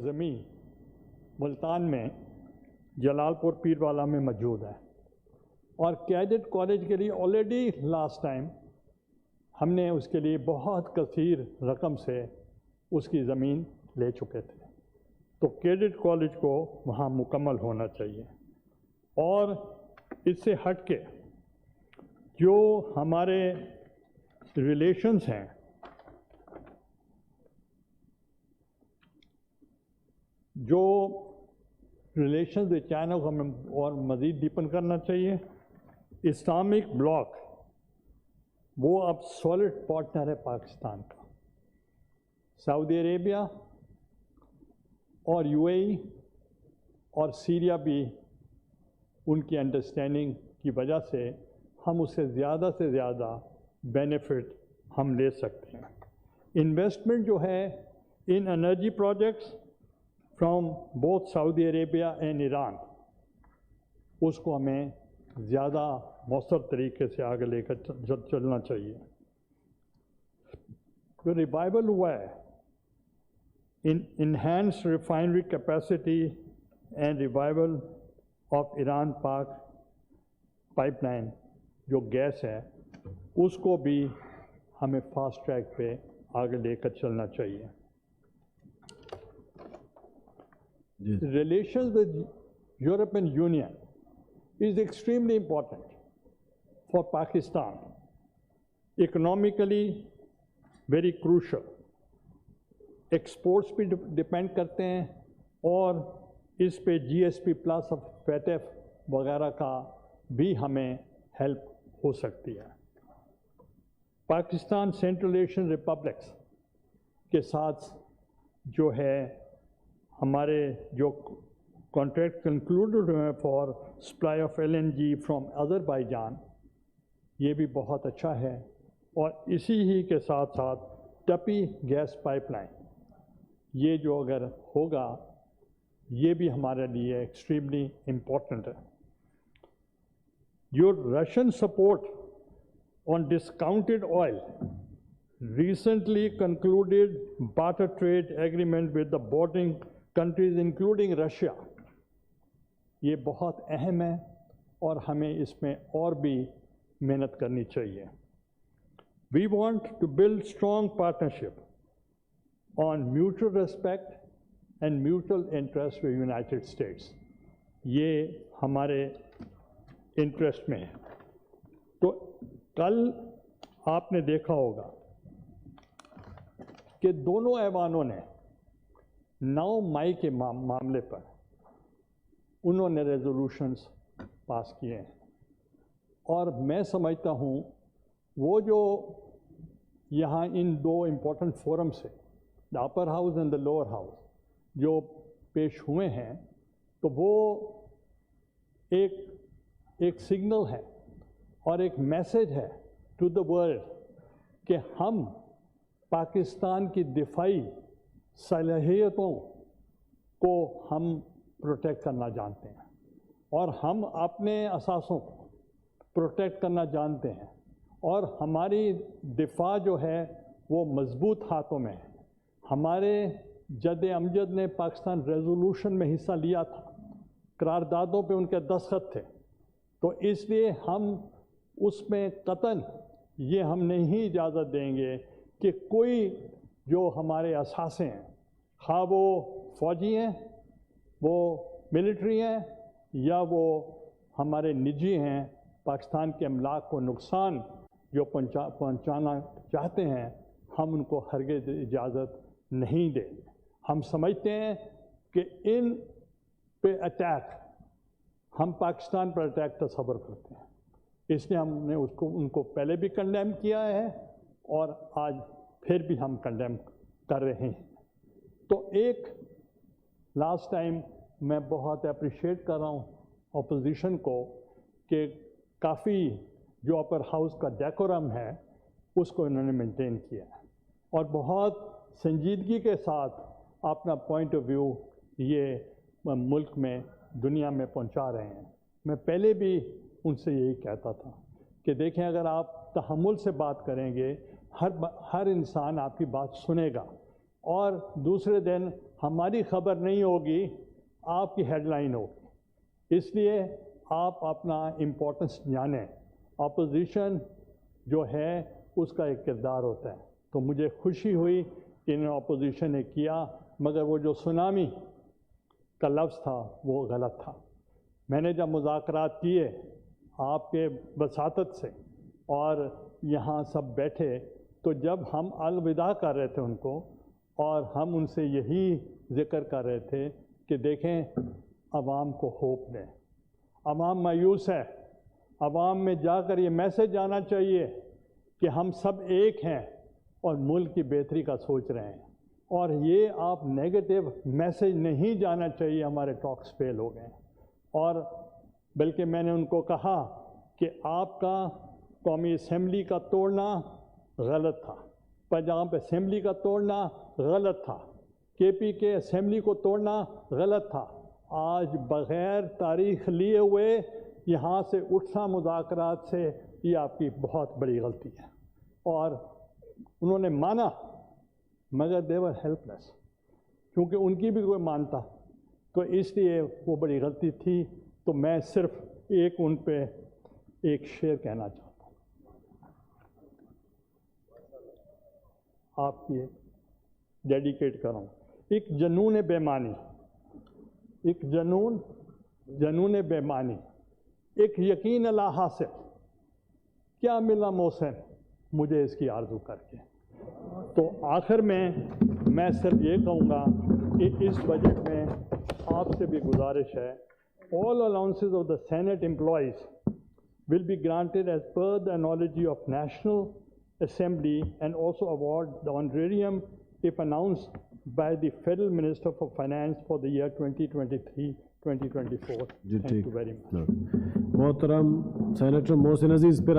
زمین ملتان میں جلال پور پیر والا میں موجود ہے، اور کیڈٹ کالج کے لیے آلریڈی لاسٹ ٹائم ہم نے اس کے لیے بہت کثیر رقم سے اس کی زمین لے چکے تھے، تو کیڈٹ کالج کو وہاں مکمل ہونا چاہیے۔ اور اس سے ہٹ کے جو ہمارے ریلیشنز ہیں، جو ریلیشنز چائنا کو ہمیں اور مزید ڈیپن کرنا چاہیے۔ اسلامک بلاک وہ اب سالڈ پارٹنر ہے پاکستان کا۔ سعودی عربیہ اور یو اے ای اور سیریا بھی ان کی انڈرسٹینڈنگ کی وجہ سے ہم اس سے زیادہ بینیفٹ ہم لے سکتے ہیں۔ انویسٹمنٹ جو ہے ان energy projects from both Saudi Arabia and Iran, اس کو ہمیں زیادہ مؤثر طریقے سے آگے لے کر چلنا چاہیے۔ جو ریوائول ہوا ہے enhance refinery capacity and revival of Iran پاک پائپ لائن جو گیس ہے، اس کو بھی ہمیں فاسٹ ٹریک پہ آگے لے کر چلنا چاہیے۔ Relations with European Union is extremely important for Pakistan, economically very crucial. Exports بھی ڈپینڈ کرتے ہیں، اور اس پہ جی ایس پی پلس اور فیٹیف وغیرہ کا بھی ہمیں ہیلپ ہو سکتی ہے۔ پاکستان سینٹرل ایشین ریپبلکس کے ساتھ جو ہے ہمارے جو کانٹریکٹ کنکلوڈڈ ہوئے ہیں for supply of L N G from Azerbaijan, یہ بھی بہت اچھا ہے۔ اور اسی ہی کے ساتھ ساتھ ٹپی گیس پائپ لائن، یہ جو اگر ہوگا یہ بھی ہمارے لیے ایکسٹریملی امپورٹنٹ ہے۔ جو Russian support on discounted oil, recently concluded barter trade agreement with the bordering countries including Russia، یہ بہت اہم ہے اور ہمیں اس میں اور بھی محنت کرنی چاہیے۔ We want to build strong partnership on mutual respect and mutual interest with United States، یہ ہمارے انٹرسٹ میں ہے۔ تو کل آپ نے دیکھا ہوگا کہ دونوں ایوانوں نے 9 مئی کے معاملے پر انہوں نے ریزولوشنز پاس کیے ہیں، اور میں سمجھتا ہوں وہ جو یہاں ان 2 امپورٹنٹ فورمز ہیں، the upper house and the lower house, جو پیش ہوئے ہیں، تو وہ ایک سگنل ہے اور ایک میسج ہے ٹو دا ورلڈ کہ ہم پاکستان کی دفاعی صلاحیتوں کو ہم پروٹیکٹ کرنا جانتے ہیں، اور ہم اپنے اثاثوں کو پروٹیکٹ کرنا جانتے ہیں، اور ہماری دفاع جو ہے وہ مضبوط ہاتھوں میں ہے۔ ہمارے جد امجد نے پاکستان ریزولوشن میں حصہ لیا تھا، قراردادوں پہ ان کے دستخط تھے، تو اس لیے ہم اس میں قطعاً یہ ہم نہیں اجازت دیں گے کہ کوئی جو ہمارے اثاثے ہیں، خواہ وہ فوجی ہیں، وہ ملٹری ہیں، یا وہ ہمارے نجی ہیں، پاکستان کے املاک کو نقصان جو پہنچانا چاہتے ہیں، ہم ان کو ہرگز اجازت نہیں دیں گے۔ ہم سمجھتے ہیں کہ ان پہ اٹیک، ہم پاکستان پر اٹیک تصور کرتے ہیں، اس لیے ہم نے ان کو پہلے بھی کنڈیم کیا ہے اور آج پھر بھی ہم کنڈیم کر رہے ہیں۔ تو ایک لاسٹ ٹائم میں بہت اپریشیٹ کر رہا ہوں اپوزیشن کو کہ کافی جو اپر ہاؤس کا ڈیکورم ہے اس کو انہوں نے مینٹین کیا ہے، اور بہت سنجیدگی کے ساتھ اپنا پوائنٹ آف ویو یہ ملک میں دنیا میں پہنچا رہے ہیں۔ میں پہلے بھی ان سے یہی کہتا تھا کہ دیکھیں، اگر آپ تحمل سے بات کریں گے، ہر انسان آپ کی بات سنے گا، اور دوسرے دن ہماری خبر نہیں ہوگی، آپ کی ہیڈ لائن ہوگی. اس لیے آپ اپنا امپورٹنس جانیں. اپوزیشن جو ہے اس کا ایک کردار ہوتا ہے. تو مجھے خوشی ہوئی کہ انہوں نے اپوزیشن نے کیا، مگر وہ جو سونامی کا لفظ تھا وہ غلط تھا. میں نے جب مذاکرات کیے آپ کے وساطت سے اور یہاں سب بیٹھے، تو جب ہم الوداع کر رہے تھے ان کو، اور ہم ان سے یہی ذکر کر رہے تھے کہ دیکھیں عوام کو ہوپ دیں. عوام مایوس ہے. عوام میں جا کر یہ میسج آنا چاہیے کہ ہم سب ایک ہیں اور ملک کی بہتری کا سوچ رہے ہیں. اور یہ آپ نیگیٹو میسج نہیں جانا چاہیے ہمارے ٹاکس فیل ہو گئے ہیں. اور بلکہ میں نے ان کو کہا کہ آپ کا قومی اسمبلی کا توڑنا غلط تھا، پنجاب اسمبلی کا توڑنا غلط تھا، کے پی کے اسمبلی کو توڑنا غلط تھا. آج بغیر تاریخ لیے ہوئے یہاں سے اٹھنا مذاکرات سے، یہ آپ کی بہت بڑی غلطی ہے. اور انہوں نے مانا، مگر they were helpless، کیونکہ ان کی بھی کوئی مانتا. تو اس لیے وہ بڑی غلطی تھی. تو میں صرف ان پہ ایک شعر کہنا چاہتا ہوں، آپ کی ڈیڈیکیٹ کروں. ایک جنون بےمانی، ایک جنون بےمانی، ایک یقین لا حاصل، کیا ملا محسن مجھے اس کی آرزو کر کے. تو آخر میں صرف یہ کہوں گا کہ اس بجٹ میں آپ سے بھی گزارش ہے، all allowances of the Senate employees will be granted as per the analogy of National Assembly, and also award the honorarium if announced by the Federal Minister for Finance for the year 2023-2024. Thank you very much. محترم senator محسن عزیز پھر